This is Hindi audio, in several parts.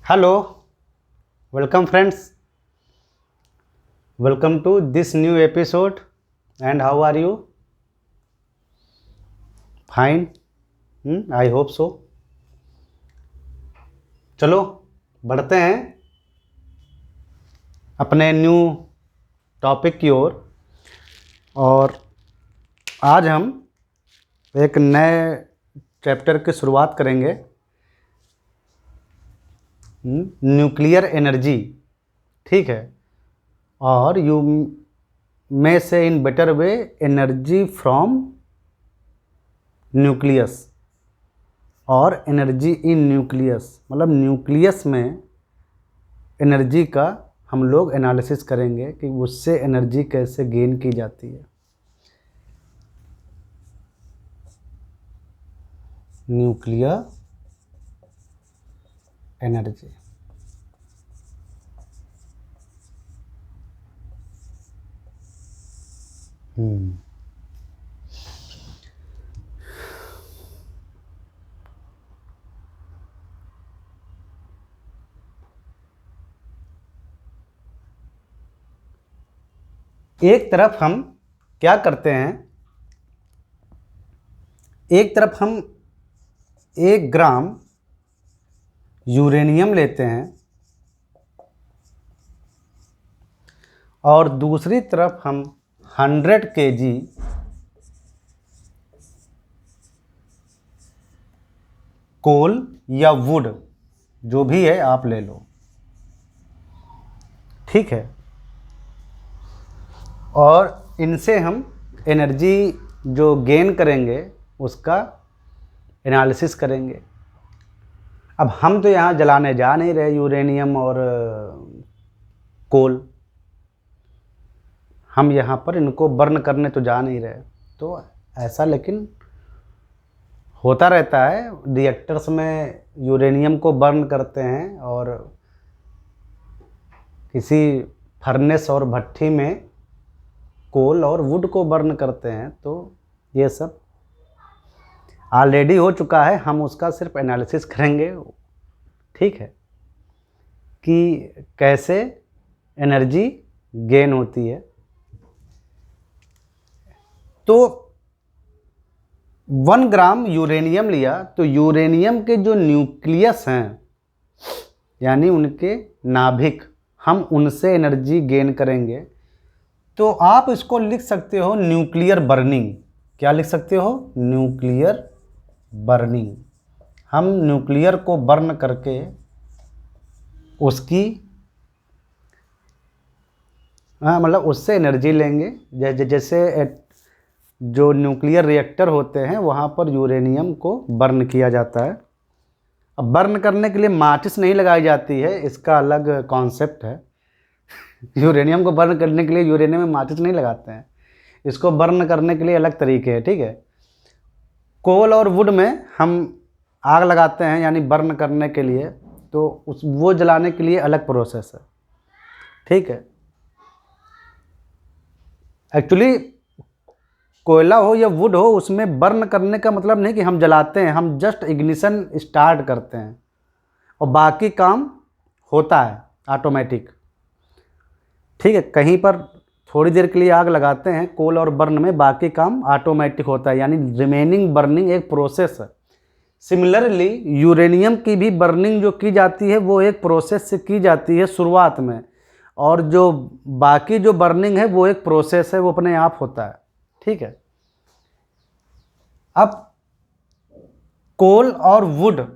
Hello, welcome friends. Welcome to this new episode. And how are you? Fine. I hope so. चलो बढ़ते हैं अपने न्यू टॉपिक की ओर। और आज हम एक नए चैप्टर की शुरुआत करेंगे, न्यूक्लियर एनर्जी। ठीक है। और यू मे से in better way energy from nucleus और एनर्जी इन न्यूक्लियस, मतलब न्यूक्लियस में एनर्जी का हम लोग एनालिसिस करेंगे कि उससे एनर्जी कैसे गेन की जाती है। Nuclear energy. एक तरफ हम क्या करते हैं, एक तरफ हम 1 ग्राम यूरेनियम लेते हैं और दूसरी तरफ हम 100 kg कोल या वुड, जो भी है आप ले लो। ठीक है। और इनसे हम एनर्जी जो गेन करेंगे उसका एनालिसिस करेंगे। अब हम तो यहाँ जलाने जा नहीं रहे यूरेनियम और कोल, हम यहाँ पर इनको बर्न करने तो जा नहीं रहे। तो ऐसा लेकिन होता रहता है, रिएक्टर्स में यूरेनियम को बर्न करते हैं और किसी फर्नेस और भट्ठी में कोल और वुड को बर्न करते हैं। तो ये सब ऑलरेडी हो चुका है, हम उसका सिर्फ एनालिसिस करेंगे। ठीक है, कि कैसे एनर्जी गेन होती है। तो 1 ग्राम यूरेनियम लिया तो यूरेनियम के जो न्यूक्लियस हैं, यानी उनके नाभिक, हम उनसे एनर्जी गेन करेंगे। तो आप इसको लिख सकते हो न्यूक्लियर बर्निंग। क्या लिख सकते हो? Nuclear burning. हम न्यूक्लियर को बर्न करके उसकी मतलब उससे एनर्जी लेंगे। जैसे जो न्यूक्लियर रिएक्टर होते हैं वहाँ पर यूरेनियम को बर्न किया जाता है। अब बर्न करने के लिए माचिस नहीं लगाई जाती है, इसका अलग कॉन्सेप्ट है। यूरेनियम को बर्न करने के लिए यूरेनियम में माचिस नहीं लगाते हैं, इसको बर्न करने के लिए अलग तरीके हैं। ठीक है। कोल और वुड में हम आग लगाते हैं, यानी बर्न करने के लिए, तो वो जलाने के लिए अलग प्रोसेस है। ठीक है। एक्चुअली कोयला हो या वुड हो, उसमें बर्न करने का मतलब नहीं कि हम जलाते हैं, हम जस्ट इग्निशन स्टार्ट करते हैं और बाकी काम होता है ऑटोमेटिक। ठीक है। कहीं पर थोड़ी देर के लिए आग लगाते हैं कोल और बर्न में, बाकी काम ऑटोमेटिक होता है, यानी रिमेनिंग बर्निंग एक प्रोसेस है। सिमिलरली यूरेनियम की भी बर्निंग जो की जाती है वो एक प्रोसेस से की जाती है शुरुआत में, और जो बाकी जो बर्निंग है वो एक प्रोसेस है, वो अपने आप होता है। ठीक है। अब कोल और वुड,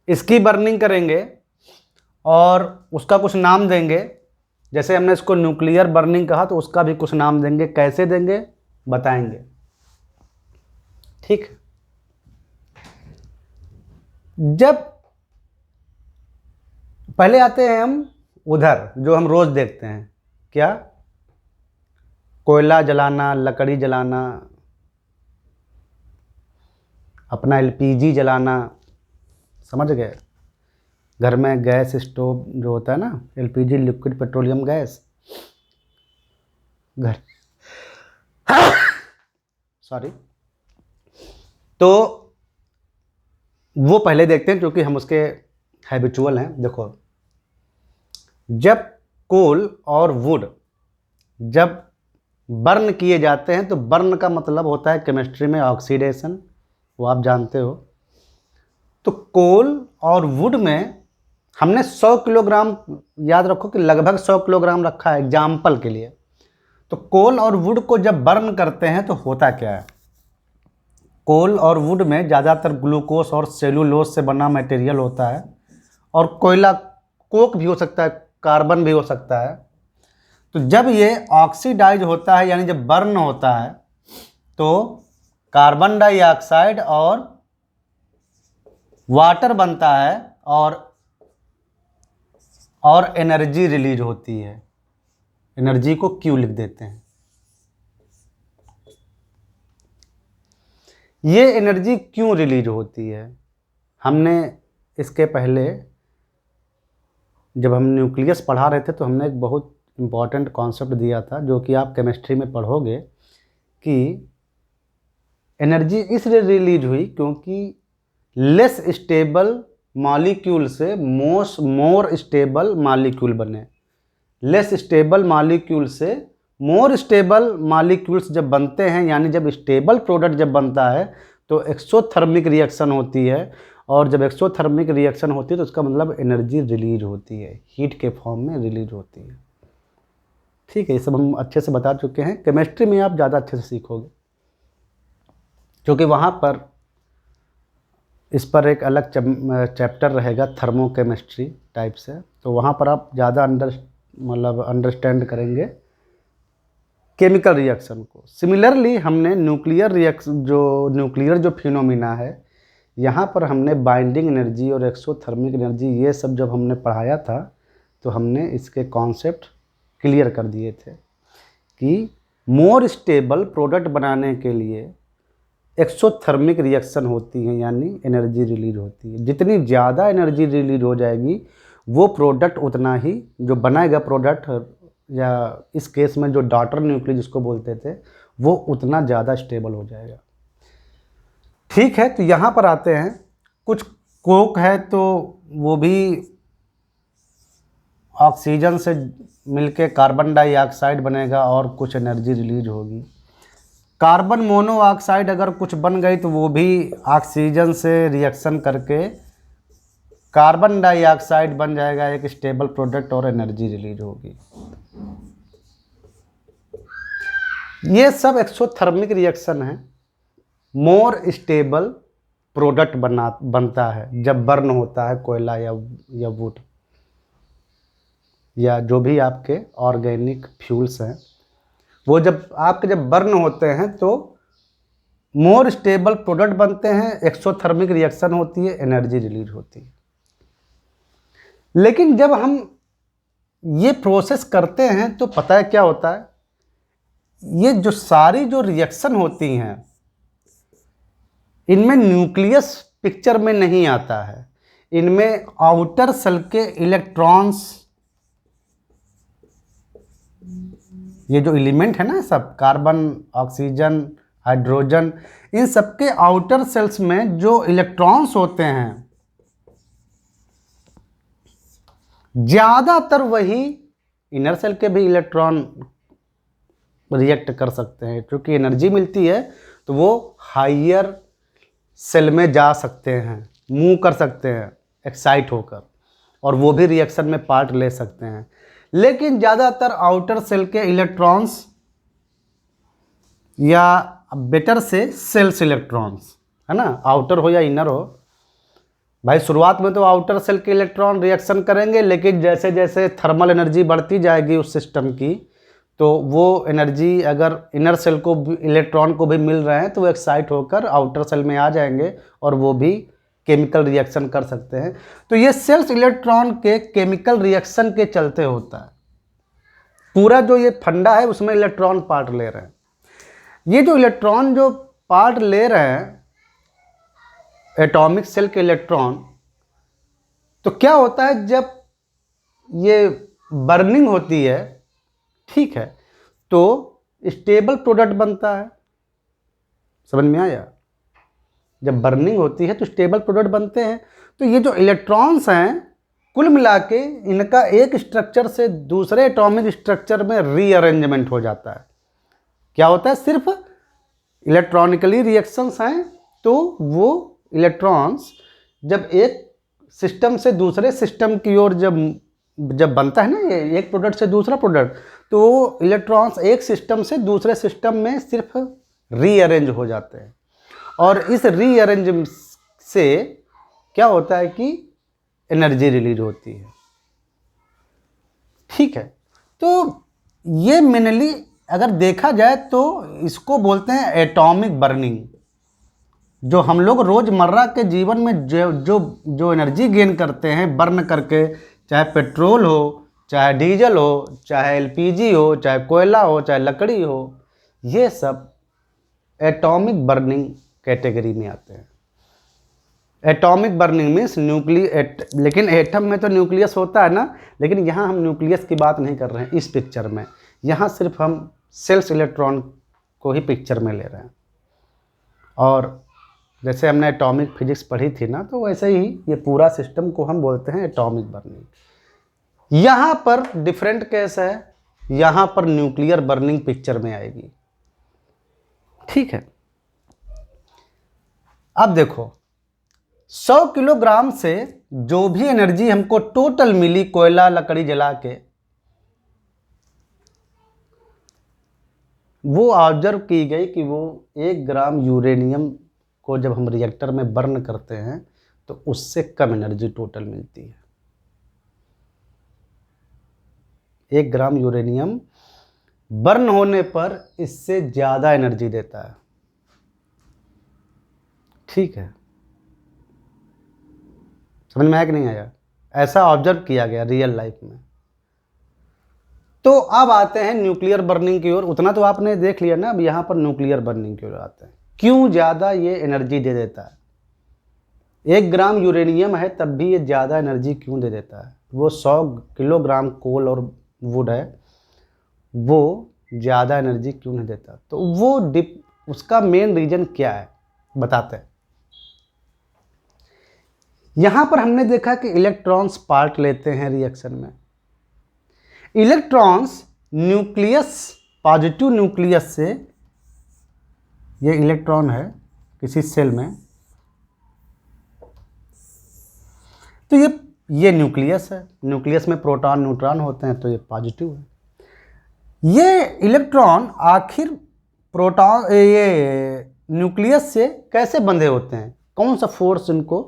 इसकी बर्निंग करेंगे और उसका कुछ नाम देंगे। जैसे हमने इसको न्यूक्लियर बर्निंग कहा तो उसका भी कुछ नाम देंगे। कैसे देंगे बताएंगे। ठीक। जब पहले आते हैं हम उधर जो हम रोज देखते हैं, क्या? कोयला जलाना, लकड़ी जलाना, अपना एलपीजी जलाना। समझ गए? घर में गैस स्टोव जो होता है ना, एलपीजी लिक्विड पेट्रोलियम गैस, घर सॉरी, तो वो पहले देखते हैं क्योंकि हम उसके हैबिचुअल हैं। देखो, जब कोल और वुड जब बर्न किए जाते हैं तो बर्न का मतलब होता है केमिस्ट्री में ऑक्सीडेशन, वो आप जानते हो। तो कोल और वुड में हमने 100 किलोग्राम, याद रखो कि लगभग 100 किलोग्राम रखा है एग्जाम्पल के लिए। तो कोल और वुड को जब बर्न करते हैं तो होता क्या है, कोल और वुड में ज़्यादातर ग्लूकोज और सेलुलोज से बना मटेरियल होता है, और कोयला कोक भी हो सकता है, कार्बन भी हो सकता है। तो जब ये ऑक्सीडाइज होता है यानी जब बर्न होता है तो कार्बन डाइऑक्साइड और वाटर बनता है और एनर्जी रिलीज होती है। एनर्जी को क्यू लिख देते हैं। ये एनर्जी क्यों रिलीज होती है, हमने इसके पहले जब हम न्यूक्लियस पढ़ा रहे थे तो हमने एक बहुत इम्पॉर्टेंट कॉन्सेप्ट दिया था जो कि आप केमिस्ट्री में पढ़ोगे कि एनर्जी इसलिए रिलीज हुई क्योंकि लेस स्टेबल मॉलिक्यूल से मोर स्टेबल मॉलिक्यूल बने। लेस स्टेबल मॉलिक्यूल से मोर स्टेबल मॉलिक्यूल्स जब बनते हैं, यानी जब स्टेबल प्रोडक्ट जब बनता है तो एक्सोथर्मिक रिएक्शन होती है, और जब एक्सोथर्मिक रिएक्शन होती है तो उसका मतलब एनर्जी रिलीज होती है, हीट के फॉर्म में रिलीज होती है। ठीक है, ये सब हम अच्छे से बता चुके हैं। केमिस्ट्री में आप ज़्यादा अच्छे से सीखोगे क्योंकि वहाँ पर इस पर एक अलग चैप्टर रहेगा थर्मोकेमिस्ट्री टाइप से, तो वहाँ पर आप ज़्यादा अंडरस्टैंड करेंगे केमिकल रिएक्शन को। सिमिलरली हमने न्यूक्लियर जो फिनोमिना है, यहाँ पर हमने बाइंडिंग एनर्जी और एक्सोथर्मिक एनर्जी ये सब जब हमने पढ़ाया था तो हमने इसके कॉन्सेप्ट क्लियर कर दिए थे कि मोर स्टेबल प्रोडक्ट बनाने के लिए एक्सोथर्मिक रिएक्शन होती है, यानी एनर्जी रिलीज होती है। जितनी ज़्यादा एनर्जी रिलीज हो जाएगी वो प्रोडक्ट उतना ही, जो बनाएगा प्रोडक्ट, या इस केस में जो डॉटर न्यूक्लियस जिसको बोलते थे, वो उतना ज़्यादा स्टेबल हो जाएगा। ठीक है, तो यहाँ पर आते हैं, कुछ कोक है तो वो भी ऑक्सीजन से मिलके कार्बन डाइऑक्साइड बनेगा और कुछ एनर्जी रिलीज होगी। कार्बन मोनोऑक्साइड अगर कुछ बन गई तो वो भी ऑक्सीजन से रिएक्शन करके कार्बन डाइऑक्साइड बन जाएगा, एक स्टेबल प्रोडक्ट, और एनर्जी रिलीज होगी। ये सब एक्सोथर्मिक रिएक्शन है। मोर स्टेबल प्रोडक्ट बनता है जब बर्न होता है कोयला या वुड या जो भी आपके ऑर्गेनिक फ्यूल्स हैं, वो जब बर्न होते हैं तो मोर स्टेबल प्रोडक्ट बनते हैं, एक्सोथर्मिक रिएक्शन होती है, एनर्जी रिलीज होती है। लेकिन जब हम ये प्रोसेस करते हैं तो पता है क्या होता है, ये जो सारी जो रिएक्शन होती हैं इनमें न्यूक्लियस पिक्चर में नहीं आता है, इनमें आउटर सेल के इलेक्ट्रॉन्स, ये जो एलिमेंट है ना सब, कार्बन, ऑक्सीजन, हाइड्रोजन, इन सबके आउटर सेल्स में जो इलेक्ट्रॉन्स होते हैं ज़्यादातर वही इनर सेल के भी इलेक्ट्रॉन रिएक्ट कर सकते हैं, क्योंकि एनर्जी मिलती है तो वो हायर सेल में जा सकते हैं, मूव कर सकते हैं एक्साइट होकर, और वो भी रिएक्शन में पार्ट ले सकते हैं। लेकिन ज़्यादातर आउटर सेल के इलेक्ट्रॉन्स, या बेटर से सेल्स इलेक्ट्रॉन्स, है ना, आउटर हो या इनर हो भाई, शुरुआत में तो आउटर सेल के इलेक्ट्रॉन रिएक्शन करेंगे, लेकिन जैसे जैसे थर्मल एनर्जी बढ़ती जाएगी उस सिस्टम की, तो वो एनर्जी अगर इनर सेल को इलेक्ट्रॉन को भी मिल रहे हैं तो वो एक्साइट होकर आउटर सेल में आ जाएंगे और वो भी केमिकल रिएक्शन कर सकते हैं। तो ये सेल्स इलेक्ट्रॉन के केमिकल रिएक्शन के चलते होता है। पूरा जो ये फंडा है उसमें इलेक्ट्रॉन पार्ट ले रहे हैं। ये जो इलेक्ट्रॉन जो पार्ट ले रहे हैं एटॉमिक सेल के इलेक्ट्रॉन, तो क्या होता है जब ये बर्निंग होती है, ठीक है, तो स्टेबल प्रोडक्ट बनता है। समझ में आया? जब बर्निंग होती है तो स्टेबल प्रोडक्ट बनते हैं। तो ये जो इलेक्ट्रॉन्स हैं कुल मिला के इनका एक स्ट्रक्चर से दूसरे एटॉमिक स्ट्रक्चर में रीअरेंजमेंट हो जाता है। क्या होता है, सिर्फ इलेक्ट्रॉनिकली रिएक्शंस हैं, तो वो इलेक्ट्रॉन्स जब एक सिस्टम से दूसरे सिस्टम की ओर जब बनता है ना ये एक प्रोडक्ट से दूसरा प्रोडक्ट, तो इलेक्ट्रॉन्स एक सिस्टम से दूसरे सिस्टम में सिर्फ रीअरेंज हो जाते हैं। और इस रीअरेंज से क्या होता है कि एनर्जी रिलीज होती है। ठीक है, तो ये मेनली अगर देखा जाए तो इसको बोलते हैं एटॉमिक बर्निंग। जो हम लोग रोज़मर्रा के जीवन में जो एनर्जी गेन करते हैं बर्न करके, चाहे पेट्रोल हो, चाहे डीजल हो, चाहे एलपीजी हो, चाहे कोयला हो, चाहे लकड़ी हो, ये सब एटॉमिक बर्निंग कैटेगरी में आते हैं। एटॉमिक बर्निंग मीन्स लेकिन एटम में तो न्यूक्लियस होता है ना, लेकिन यहाँ हम न्यूक्लियस की बात नहीं कर रहे हैं इस पिक्चर में। यहाँ सिर्फ हम सेल्स इलेक्ट्रॉन को ही पिक्चर में ले रहे हैं। और जैसे हमने एटॉमिक फिजिक्स पढ़ी थी ना, तो वैसे ही ये पूरा सिस्टम को हम बोलते हैं एटॉमिक बर्निंग। यहाँ पर डिफरेंट केस है, यहाँ पर न्यूक्लियर बर्निंग पिक्चर में आएगी। ठीक है, अब देखो 100 किलोग्राम से जो भी एनर्जी हमको टोटल मिली कोयला लकड़ी जला के, वो ऑब्जर्व की गई कि वो 1 ग्राम यूरेनियम को जब हम रिएक्टर में बर्न करते हैं तो उससे कम एनर्जी टोटल मिलती है। 1 ग्राम यूरेनियम बर्न होने पर इससे ज़्यादा एनर्जी देता है। ठीक है, समझ में आया कि नहीं आया? ऐसा ऑब्जर्व किया गया रियल लाइफ में। तो अब आते हैं न्यूक्लियर बर्निंग की ओर। उतना तो आपने देख लिया ना, अब यहाँ पर न्यूक्लियर बर्निंग की ओर आते हैं। क्यों ज़्यादा ये एनर्जी दे देता है? 1 ग्राम यूरेनियम है तब भी ये ज़्यादा एनर्जी क्यों दे देता है? वो 100 किलोग्राम कोल और वुड है, वो ज़्यादा एनर्जी क्यों नहीं देता? तो वो उसका मेन रीज़न क्या है बताते हैं। यहाँ पर हमने देखा कि इलेक्ट्रॉन्स पार्ट लेते हैं रिएक्शन में। इलेक्ट्रॉन्स न्यूक्लियस, पॉजिटिव न्यूक्लियस से, ये इलेक्ट्रॉन है किसी सेल में, तो ये न्यूक्लियस है। न्यूक्लियस में प्रोटॉन न्यूट्रॉन होते हैं, तो ये पॉजिटिव है। ये इलेक्ट्रॉन आखिर ये न्यूक्लियस से कैसे बंधे होते हैं? कौन सा फोर्स इनको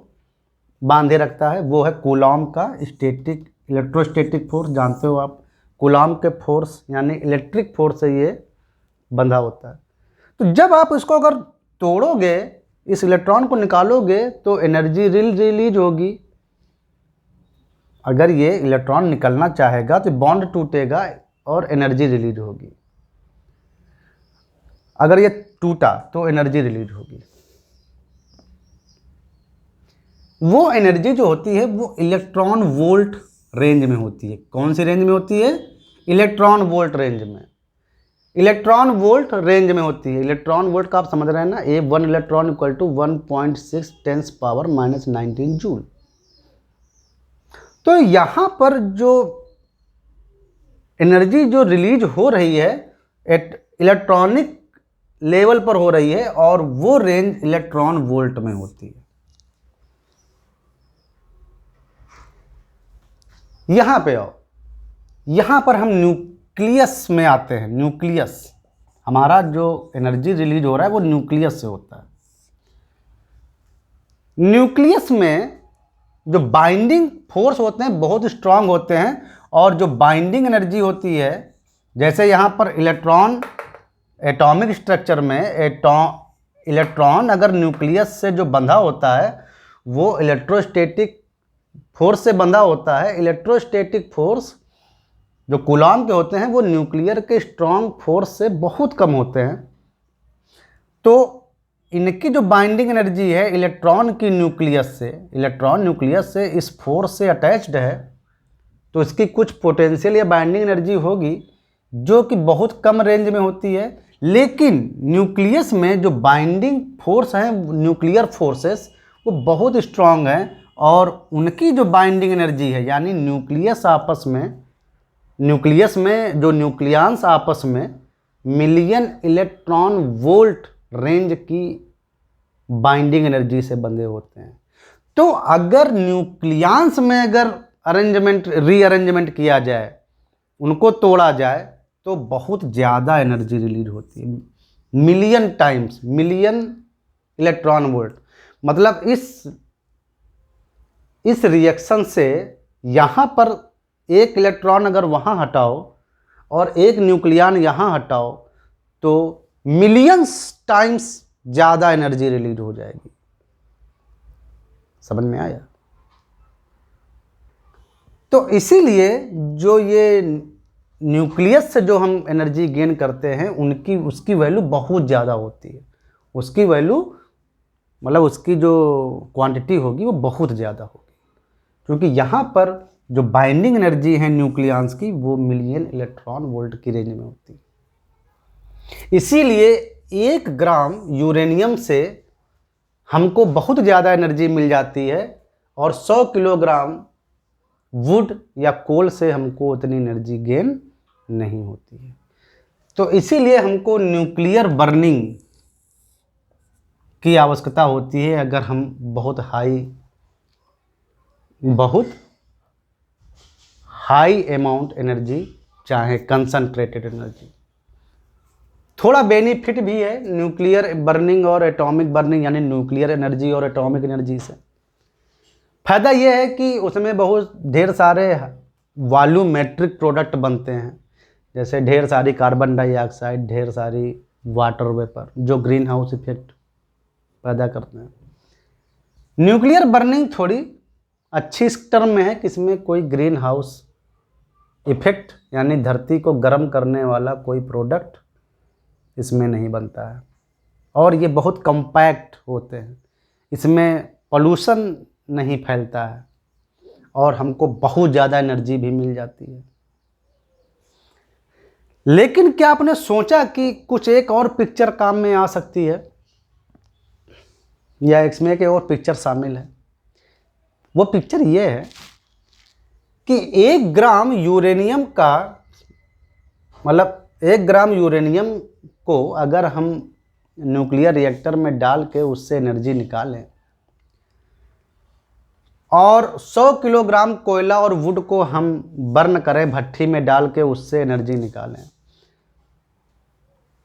बांधे रखता है? वो है कूलॉम का स्टैटिक इलेक्ट्रोस्टैटिक फोर्स। जानते हो आप, कूलॉम के फोर्स यानी इलेक्ट्रिक फोर्स से ये बंधा होता है। तो जब आप इसको अगर तोड़ोगे, इस इलेक्ट्रॉन को निकालोगे, तो एनर्जी रिलीज होगी। अगर ये इलेक्ट्रॉन निकलना चाहेगा तो बॉन्ड टूटेगा और एनर्जी रिलीज होगी। अगर ये टूटा तो एनर्जी रिलीज होगी। वो एनर्जी जो होती है वो इलेक्ट्रॉन वोल्ट रेंज में होती है। कौन सी रेंज में होती है? इलेक्ट्रॉन वोल्ट रेंज में। इलेक्ट्रॉन वोल्ट रेंज में होती है। इलेक्ट्रॉन वोल्ट का आप समझ रहे हैं ना, 1 इलेक्ट्रॉन इक्वल टू 1.6 × 10⁻⁻19 जूल। तो यहाँ पर जो एनर्जी जो रिलीज हो रही है इलेक्ट्रॉनिक लेवल पर हो रही है, और वो रेंज इलेक्ट्रॉन वोल्ट में होती है। यहाँ पे आओ, यहाँ पर हम न्यूक्लियस में आते हैं। न्यूक्लियस, हमारा जो एनर्जी रिलीज हो रहा है वो न्यूक्लियस से होता है। न्यूक्लियस में जो बाइंडिंग फोर्स होते हैं बहुत स्ट्रांग होते हैं, और जो बाइंडिंग एनर्जी होती है, जैसे यहाँ पर इलेक्ट्रॉन एटॉमिक स्ट्रक्चर में इलेक्ट्रॉन अगर न्यूक्लियस से जो बंधा होता है वो इलेक्ट्रोस्टैटिक फोर्स से बंधा होता है। इलेक्ट्रोस्टैटिक फोर्स जो कूलॉम के होते हैं वो न्यूक्लियर के स्ट्रॉन्ग फोर्स से बहुत कम होते हैं। तो इनकी जो बाइंडिंग एनर्जी है इलेक्ट्रॉन की न्यूक्लियस से, इलेक्ट्रॉन न्यूक्लियस से इस फोर्स से अटैच्ड है, तो इसकी कुछ पोटेंशियल या बाइंडिंग एनर्जी होगी जो कि बहुत कम रेंज में होती है। लेकिन न्यूक्लियस में जो बाइंडिंग फोर्स है, न्यूक्लियर फोर्सेस, वो बहुत स्ट्रांग है और उनकी जो बाइंडिंग एनर्जी है, यानी न्यूक्लियस में जो न्यूक्लियंस आपस में मिलियन इलेक्ट्रॉन वोल्ट रेंज की बाइंडिंग एनर्जी से बंधे होते हैं। तो अगर न्यूक्लियंस में अगर रीअरेंजमेंट किया जाए, उनको तोड़ा जाए, तो बहुत ज़्यादा एनर्जी रिलीज होती है, million times, million electron volt. मतलब इस रिएक्शन से यहाँ पर एक इलेक्ट्रॉन अगर वहाँ हटाओ और एक न्यूक्लियन यहाँ हटाओ, तो मिलियंस टाइम्स ज़्यादा एनर्जी रिलीज हो जाएगी। समझ में आया? तो इसीलिए जो ये न्यूक्लियस से जो हम एनर्जी गेन करते हैं, उसकी वैल्यू बहुत ज़्यादा होती है। उसकी वैल्यू मतलब उसकी जो क्वांटिटी होगी वो बहुत ज़्यादा होगी, क्योंकि यहाँ पर जो बाइंडिंग एनर्जी है न्यूक्लियंस की, वो मिलियन इलेक्ट्रॉन वोल्ट की रेंज में होती है। इसीलिए 1 ग्राम यूरेनियम से हमको बहुत ज़्यादा एनर्जी मिल जाती है और 100 किलोग्राम वुड या कोल से हमको उतनी एनर्जी गेन नहीं होती है। तो इसीलिए हमको न्यूक्लियर बर्निंग की आवश्यकता होती है अगर हम बहुत हाई अमाउंट एनर्जी चाहे, कंसंट्रेटेड एनर्जी। थोड़ा बेनिफिट भी है न्यूक्लियर बर्निंग और एटॉमिक बर्निंग, यानी न्यूक्लियर एनर्जी और एटॉमिक एनर्जी से। फ़ायदा ये है कि उसमें बहुत ढेर सारे वॉल्यूमेट्रिक प्रोडक्ट बनते हैं, जैसे ढेर सारी कार्बन डाइऑक्साइड, ढेर सारी वाटर वेपर, जो ग्रीन हाउस इफेक्ट पैदा करते हैं। न्यूक्लियर बर्निंग थोड़ी अच्छी इस टर्म में है कि इसमें कोई ग्रीन हाउस इफेक्ट यानी धरती को गर्म करने वाला कोई प्रोडक्ट इसमें नहीं बनता है, और ये बहुत कम्पैक्ट होते हैं, इसमें पोल्यूशन नहीं फैलता है और हमको बहुत ज़्यादा एनर्जी भी मिल जाती है। लेकिन क्या आपने सोचा कि कुछ एक और पिक्चर काम में आ सकती है, या इसमें एक और पिक्चर शामिल है? वो पिक्चर ये है कि 1 ग्राम यूरेनियम का, मतलब 1 ग्राम यूरेनियम को अगर हम न्यूक्लियर रिएक्टर में डाल के उससे एनर्जी निकालें और 100 किलोग्राम कोयला और वुड को हम बर्न करें, भट्ठी में डाल के उससे एनर्जी निकालें,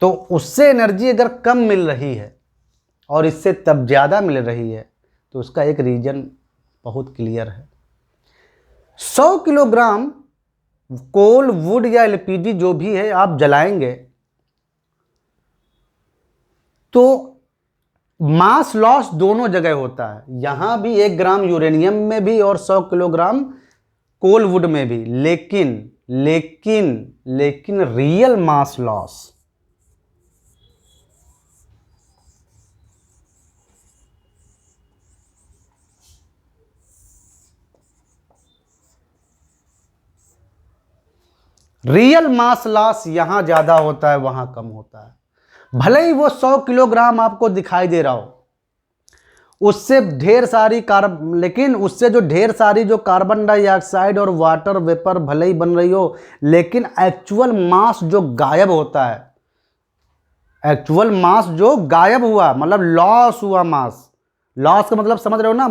तो उससे एनर्जी अगर कम मिल रही है और इससे तब ज़्यादा मिल रही है, तो उसका एक रीज़न बहुत क्लियर है। 100 किलोग्राम कोल, वुड या एलपीजी जो भी है आप जलाएंगे, तो मास लॉस दोनों जगह होता है, यहाँ भी 1 ग्राम यूरेनियम में भी और 100 किलोग्राम कोल वुड में भी। लेकिन रियल मास लॉस यहाँ ज़्यादा होता है, वहाँ कम होता है। भले ही वो 100 किलोग्राम आपको दिखाई दे रहा हो, उससे ढेर सारी लेकिन उससे जो ढेर सारी जो कार्बन डाइऑक्साइड और वाटर वेपर भले ही बन रही हो, लेकिन एक्चुअल मास जो गायब होता है, एक्चुअल मास जो गायब हुआ, मतलब लॉस हुआ मास। लॉस का मतलब समझ रहे हो ना,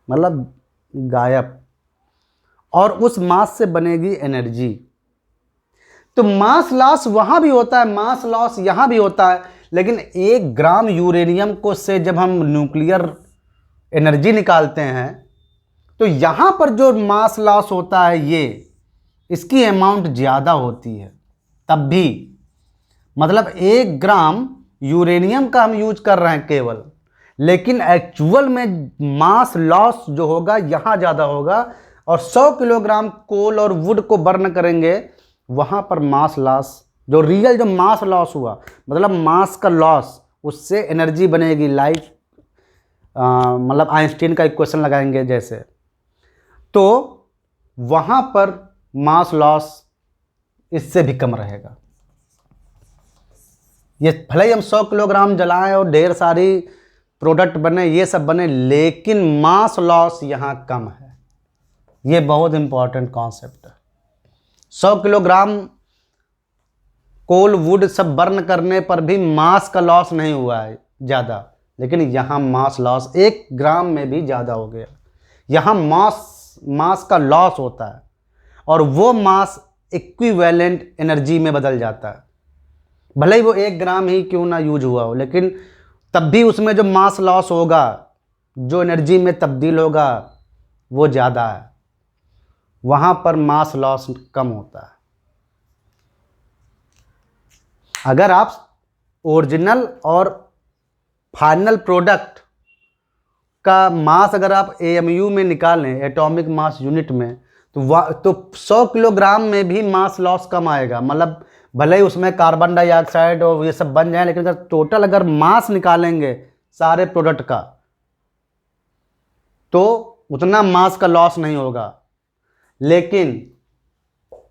मतलब गायब, और उस मास से बनेगी एनर्जी। तो मास लॉस वहाँ भी होता है, मास लॉस यहाँ भी होता है, लेकिन 1 ग्राम यूरेनियम को से जब हम न्यूक्लियर एनर्जी निकालते हैं, तो यहाँ पर जो मास लॉस होता है, ये इसकी अमाउंट ज़्यादा होती है। तब भी मतलब 1 ग्राम यूरेनियम का हम यूज कर रहे हैं केवल, लेकिन एक्चुअल में मास लॉस जो होगा यहाँ ज़्यादा होगा, और 100 किलोग्राम कोल और वुड को बर्न करेंगे, वहाँ पर मास लॉस, जो रियल जो मास लॉस हुआ, मतलब मास का लॉस, उससे एनर्जी बनेगी। लाइक मतलब आइंस्टीन का इक्वेशन लगाएंगे जैसे, तो वहाँ पर मास लॉस इससे भी कम रहेगा। ये भले ही हम 100 किलोग्राम जलाएं और ढेर सारी प्रोडक्ट बने, ये सब बने, लेकिन मास लॉस यहाँ कम है। ये बहुत इंपॉर्टेंट कॉन्सेप्ट है। 100 किलोग्राम कोल वुड सब बर्न करने पर भी मास का लॉस नहीं हुआ है ज़्यादा, लेकिन यहाँ मास लॉस 1 ग्राम में भी ज़्यादा हो गया। यहाँ मास का लॉस होता है और वो मास इक्विवेलेंट एनर्जी में बदल जाता है। भले ही वो 1 ग्राम ही क्यों ना यूज हुआ हो, लेकिन तब भी उसमें जो मास लॉस होगा, जो एनर्जी में तब्दील होगा, वो ज़्यादा है। वहाँ पर मास लॉस कम होता है। अगर आप ओरिजिनल और फाइनल प्रोडक्ट का मास अगर आप AMU में निकालें, एटॉमिक मास यूनिट में, तो 100 किलोग्राम में भी मास लॉस कम आएगा। मतलब भले ही उसमें कार्बन डाइऑक्साइड और ये सब बन जाए, लेकिन अगर टोटल अगर मास निकालेंगे सारे प्रोडक्ट का, तो उतना मास का लॉस नहीं होगा। लेकिन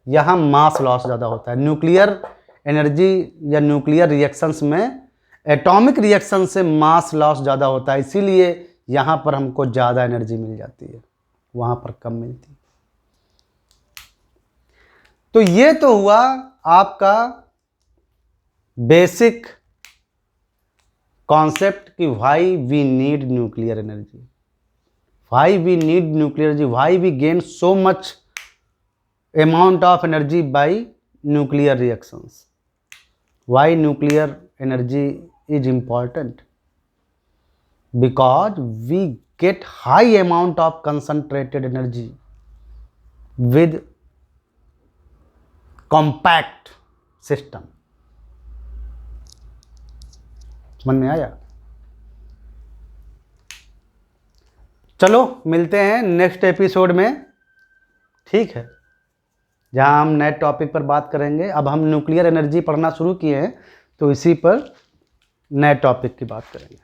यहाँ मास लॉस ज़्यादा होता है। न्यूक्लियर एनर्जी या न्यूक्लियर रिएक्शंस में एटॉमिक रिएक्शन से मास लॉस ज़्यादा होता है, इसीलिए यहाँ पर हमको ज़्यादा एनर्जी मिल जाती है, वहाँ पर कम मिलती है। तो ये तो हुआ आपका बेसिक कॉन्सेप्ट कि why we need nuclear energy, why we need nuclear energy, why we gain so much amount of energy by nuclear reactions, why nuclear energy is important, because we get high amount of concentrated energy with compact system। समझ में आया? चलो मिलते हैं नेक्स्ट एपिसोड में, ठीक है, जहाँ हम नए टॉपिक पर बात करेंगे। अब हम न्यूक्लियर एनर्जी पढ़ना शुरू किए हैं, तो इसी पर नए टॉपिक की बात करेंगे।